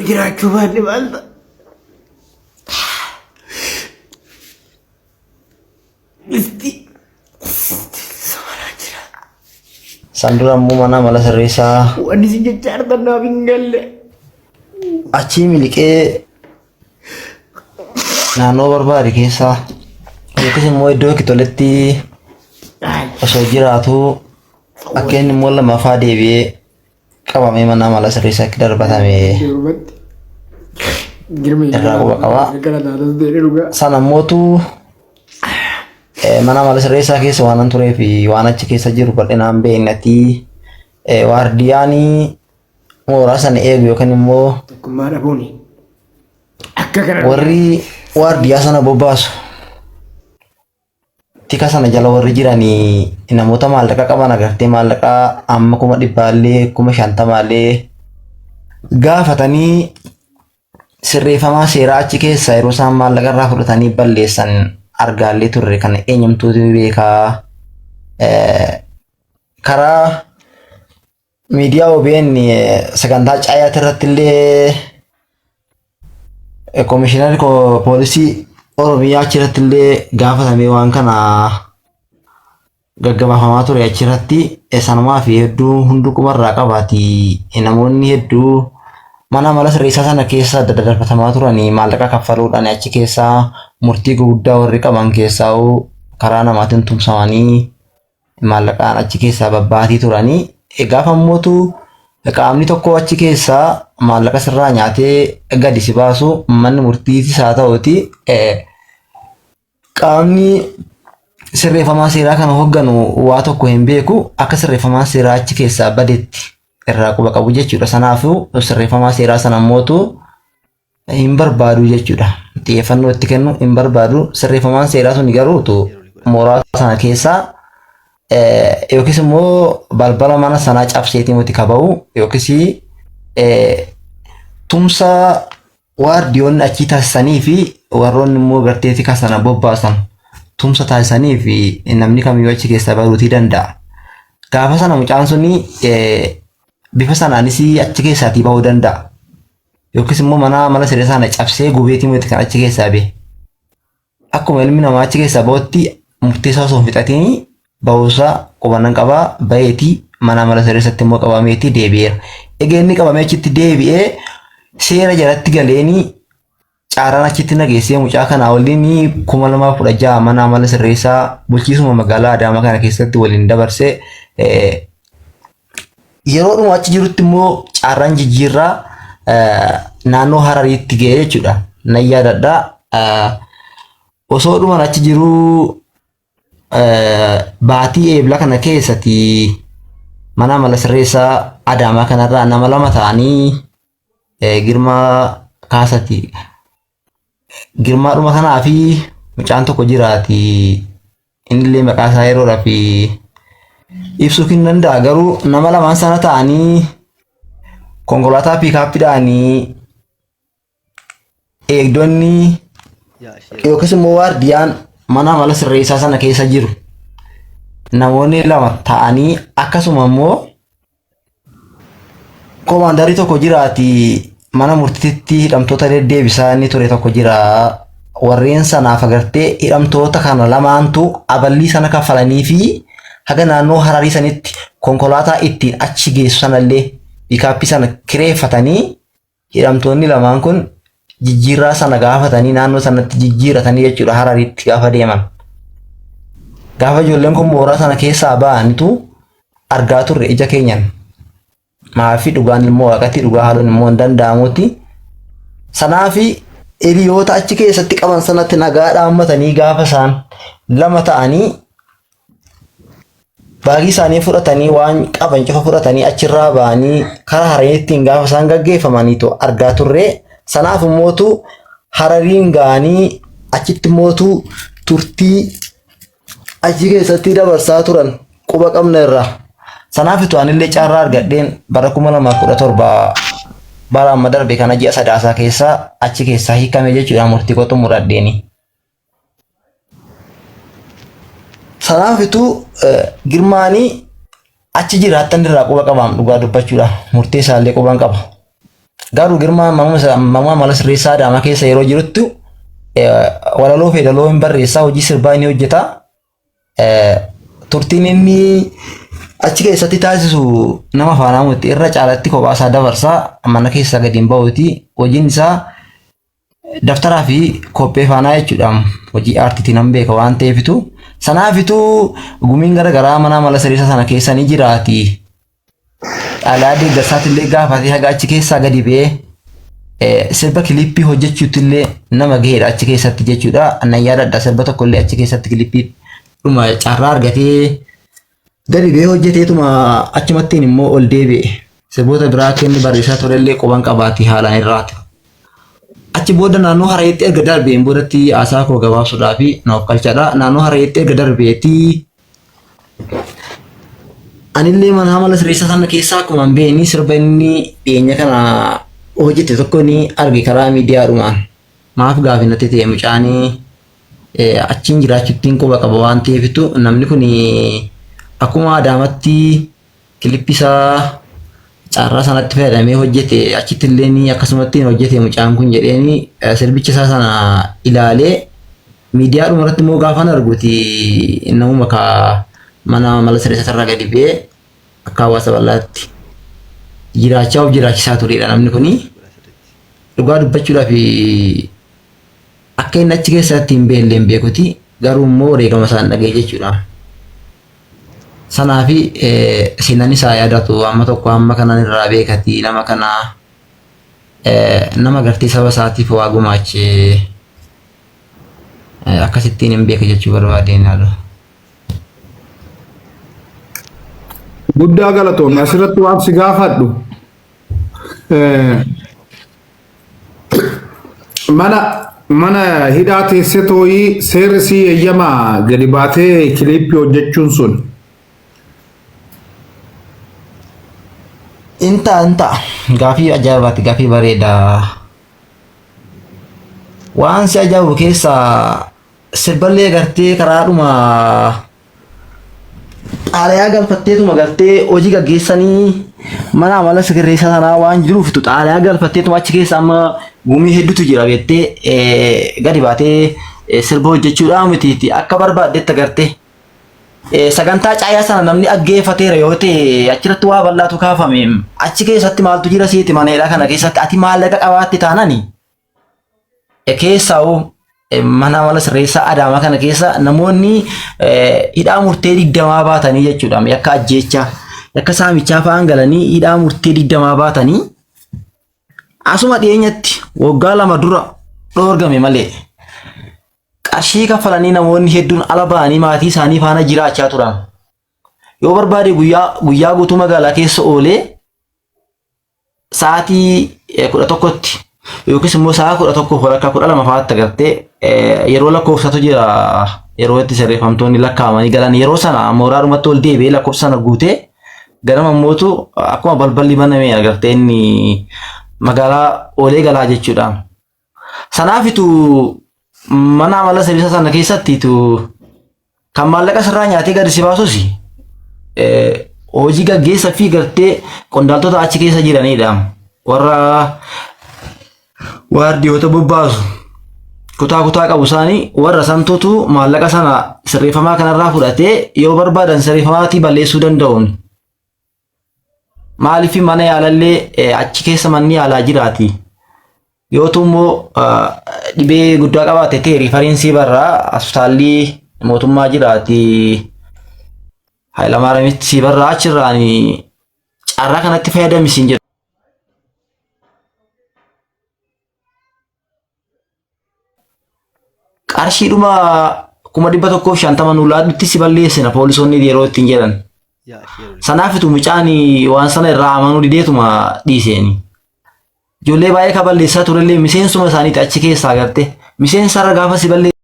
jiraachuu baadhe maalta isti Sandura mana mala sirreessaa wanni si jecha ardannaaf hin galle achii miliqee naannoo barbaade keessaa yookiis immoo iddoo itti toletti osoo jiraatu akka inni immoo lammaffaa deebi'ee qabamee mana mala sirreessaa itti darbatame irraa quba qaba. Sana mootu mana mala sirreessaa keessa waan turee fi waan achi keessa jiru bal'inaan beeknatti waardiyaanii mooraa sana eegu yookaan immoo tokkummaa dhabuuni akka kana warri waardiyaa sana bobbaasu tika sana jala warri jiranii namoota maallaqa qaban agartee maallaqa amma 100,000 50,000 gaafatanii sirreeffamaa seeraa achi keessa yeroo isaan maallaqa irraa fudhatanii balleessan argaallee turre kan eenyumtuutu beekaa karaa miidiyaa OBN sagantaa caayaati irratti illee komishinarri poolisii Oromiyaa achirratti illee gaafatamee waan kana gaggabaafamaa ture achirratti sanumaa fi hedduu hunduu qubarraa qabaati namoonni hedduu mana mala sirreessaa sana keessa daddarbatamaa turanii maallaqa kaffaluudhaan achi keessaa murtii guddaa warri qaban keessaa karaa namaatiin tumsamanii maallaqaan achi keessaa babbaatii turanii gaafa mootu qaamni tokko achi keessaa maallaqa sirraa nyaatee gadi si baasu manni murtiitis haa ta'uti qaamni sirreeffamaa seeraa kana hoogganu waa tokko hin beeku akka sirreeffamaa seeraa achi keessaa badetti irraa quba qabu jechuudha. Sanaafuu sirreeffamaa seeraa sana mootu hin barbaadu jechuudha. Xiyyeeffannoo itti kennu hin barbaadu. Sirreeffamaan seeraa sun garuutu mooraa sana keessaa yookiis immoo balbala mana sanaa cabseetii muti kaba'u yookiis tumsa waardiyoonni achi taasisanii fi warroonni immoo garteetii kasana bobbaasan tumsa taasisanii fi namni kamiyyuu achi keessaa baruutii danda'a. Gaafa sana mucaan suni bifa sanaanis achi keessaatii bahuu danda'a. Yookiis immoo mana mala sirreessaa sana cabsee gubeetii muti kan achi keessaa bahe. Akkuma ilmi namaa achi keessaa bahutti murteessaa osoo hin fixatiin bahuusaa qubannan qabaa baheetii mana mala sirreessaatti immoo qabameetii deebi'eera. Egaa inni qabamee achitti deebi'ee seera jalatti galeeni caaraan achitti nageessee mucaa kanaa waliin 2016 mana mala sirreessaa bulchiisuma magaalaa Adaamaa kana keessatti waliin dabarsee yeroo dhuma achi jirutti immoo caaraan jijjiirraa naannoo Harariitti ga'e jechuudha. Nan yaadadhaa osoo dhuman achi jiruu baatii eebla kana keessatti mana mala sirreessaa Adaamaa kanarraa nama lama ta'anii Girmaa Kaasati. Girmaadhuma kanaa fi mucaan tokko jiraati. Innillee maqaa isaa yeroodhaaf ibsuu hin danda'a. Garuu nama lamaan sana ta'anii konkolaataa piikaappiidhaanii eegdonni yookiis immoo waardiyaan mana mala sirreessaa sana keessa jiru. Namoonni lama ta'anii akkasuma immoo koomaandarii tokko jiraati. Mana murtiitti hidhamtoota deddeebisaa inni ture tokko jira. Warreen sanaaf agartee hidhamtoota kana lamaantu aballii sana kaffalanii fi haga naannoo Hararii sanitti konkolaataa ittiin achi geessu sanallee piikaappii sana kireeffatanii hidhamtoonni lamaan kun jijjiirraa sana gaafatanii naannoo sanatti jijjiiratanii jechuudha Harariitti gaafa deeman. Gaafa ijoolleen kun mooraa sana keessaa ba'anitu argaa turre ija keenyan. Maafi dhugaan immoo waaqatti dhugaa haaluun immoo hin danda'amutti. Sanaafi hiriyoota achi keessatti qaban sanatti nagaa dhaammatanii gaafa isaan lama ta'anii baagii isaanii fudhatanii waan qaban cufa fudhatanii achirraa ba'anii karaa Harariittiin gaafa isaan gaggeeffamaniitu argaa turre. Sanaaf immootu Harariin ga'anii achitti immootu turtii achi keessatti dabarsaa turan quba qabna irraa. Sanaaf itu anillee caarraa argadheen bara 2017 bara amma darbe kana ji'a sadaasaa keessaa achi keessaa hiikame jechuudha murtii koo xumuradheeni. Sanaaf itu Girmaanii achi jiraattan irraa quba qabaam dhugaa dubbachuudha murtii isaallee quban qaba. Garuu girmaa mammaa mala sirreessaa Adaamaa keessa yeroo jirutti walaloo fi daloo hin barreessaa hojii sirbaa inni hojjeta. Turtiin inni achi keessatti taasisu nama faanamutti irra caalatti kophaasaa dabarsaa mana keessaa gadi hin ba'uuti. Hojiin isaa daftaraa fi kophee faanaa jechuudha. Hojii aartiitiin nan beeka waan ta'eefitu. Sanaafitu gumiin garaagaraa mana mala sirreessaa sana keessa ni jiraati. Dhalaa deeggarsaatti illee gaafatee haga achi keessaa gadi ba'ee sirba kilippii hojjechuutti illee nama gaheedha achi keessatti jechuudha. Annan yaadadha sirba tokko illee achi keessatti kilippii dhuma carraa argatee gadi ba'ee hojjeteetuma achumattiin immoo ol deebi'e. Sirboota biraa akka inni barreessaa ture illee quban qabaati haalaan irraati. Achi booda naannoo Harayeetti erga darbeen boodatti haasaa koo gabaabsuudhaa fi naaf qalchaadha. Naannoo Harayeetti erga darbeetti anillee mana mala sirreessaa sana keessaa akkuma hin beekne sirba inni dhiyeenya kana hojjete tokko ni arge karaa miidiyaadhumaan. Maaf gaaffii natti ta'e mucaanii achiin jiraachuttiin quba qaba waan ta'eefitu namni kun akkuma Adaamatti kilippisaa carraa sanatti fayyadamee hojjete achitti illee ni akkasumatti hojjete mucaan kun jedheeni sirbicha isaa sana ilaalee miidiyaadhuma irratti immoo gaafan arguuti namuma ka mana mala sirreessaa irraa gadi ba'ee akka hawaasa bal'aatti jiraachaa of jiraachisaa turedha namni kuni. Dhugaa dubbachuudhaaf akka inni achi keessatti hin beekne hin beekuti garuu immoo wareegama isaan dhaga'e jechuudha. Sanaafi seenaan isaa yaadatu amma tokko amma kanan irraa beekati nama kana nama gartee saba isaatiif waa gumaache akkasittiin hin beeka jechuu barbaadeen yaadu. Guddaa galatoomne asirratti waan si gaafadhu mana hidhaa teessee tooyii seerri si eeyyamaa gadi baatee kiliippii hojjechuun sun. Inta gaafii ajaa'ibaati gaafii bareedaa. Waan si ajaa'ibu keessa sirballee gartee karaadhuma xaalayaa galfatteetuma gartee hojii gaggeessanii mana mala sirreessaa sanaa waan jiruufitu xaalayaa galfatteetuma achi keessa amma gumii hedduutu jira beektee gadi baatee sirba hojjechuudhaa mitiiti akka barbaaddetti gartee. Sagantaa caayaa sana namni dhaggeeffateera yoo ta'e achirratti waa bal'aatu kaafame achi keessatti maaltu jira siiti maneedha kana keessatti ati maallaqa qabaatti taanani keessaa'u mana mala sirreessaa Adaamaa kana keessa namoonni hidhaa murtee 20 baatanii jechuudha yakka ajjeechaa yakka saamichaa fa'aan galanii hidhaa murtee 20 baatanii asuma dhiyeenyatti waggaa 2 dura dhoorgame malee. Qarshii kaffalanii namoonni hedduun ala ba'anii maatii isaanii faana jiraachaa turan. Yoo barbaade guyyaa guutuu magaalaa keessa oolee sa'aatii 11tti yookiis immoo sa'a 11 walakkaa 12 fa'aatti agartee yeroo lakkoofsatu jira yeroo itti sirreeffamtoonni lakkaa'amanii galan yeroo sana mooraadhumatti ol deebi'ee lakkoofsa sana guutee ganama mootu akkuma balballi banamee agartee inni magaalaa oolee galaa jechuudha. Sanaafitu mana mala sirreessaa sana keessatti kan maallaqa sirraa nyaatee gadi si baasus hojii gaggeessaa fi gartee qondaaltota achi keessa jiranidha. Warra waardiyoota bobbaasu kutaa qabu isaanii warra santuutu maallaqa sana sirreeffamaa kanarraa fudhatee yoo barbaadan sirreeffamaatii balleessuu danda'uun. Maaliif mana yaalallee achi keessa manni yaalaa jiraati. Yoo immoo dhibee guddaa qabaate ta'e riifariinsii barraa hospitaalli mootummaa jiraati. Hayilamaaramitti barraa achirraan carraa kanatti fayyadamisiin jedhu. Qarshiidhuma 150 nuulaadhutti si balleessina poolisoonni yeroo ittiin jedhan. Sanaafitu mucaan waan sana irraa amanuu dideetuma dhiiseeni. Ijoollee baay'ee kaballeessaa turellee miseensuma isaaniiti achi keessaa agarte. Miseensa irra gaafa si balleessu